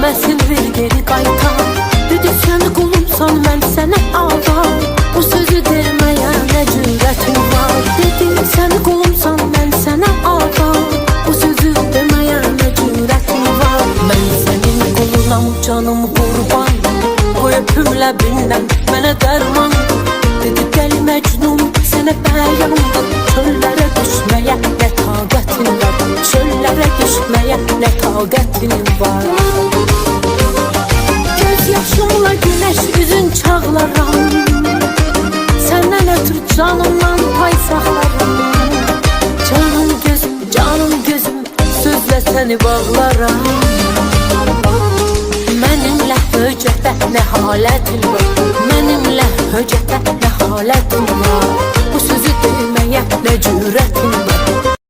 Deməsin ver geri qaytar. Dedi sən qulumsan mən sənə avam. Bu sözü deməyə nə cürətin var? Dedi sən qulumsan mən sənə avam. Bu sözü deməyə nə cürətin var? Mən sənin qulunam canım qurban. Bu öpümlə bindən mənə dərman. Dedi dəli Məcnun sənə bəyandır. Çöllərə düşməyə nə taqətin var? Çöllərə düşməyə nə taqətin var? Göz yaşımla güneş üzün çağlaram. Səndən ötür canımdan pay saxlaram. Canım gözüm sözlə səni bağlaram. Mənimlə höcətə nə halətin var? Mənimlə höcətə nə halətin var? Bu sözü deməyə nə cürətin var?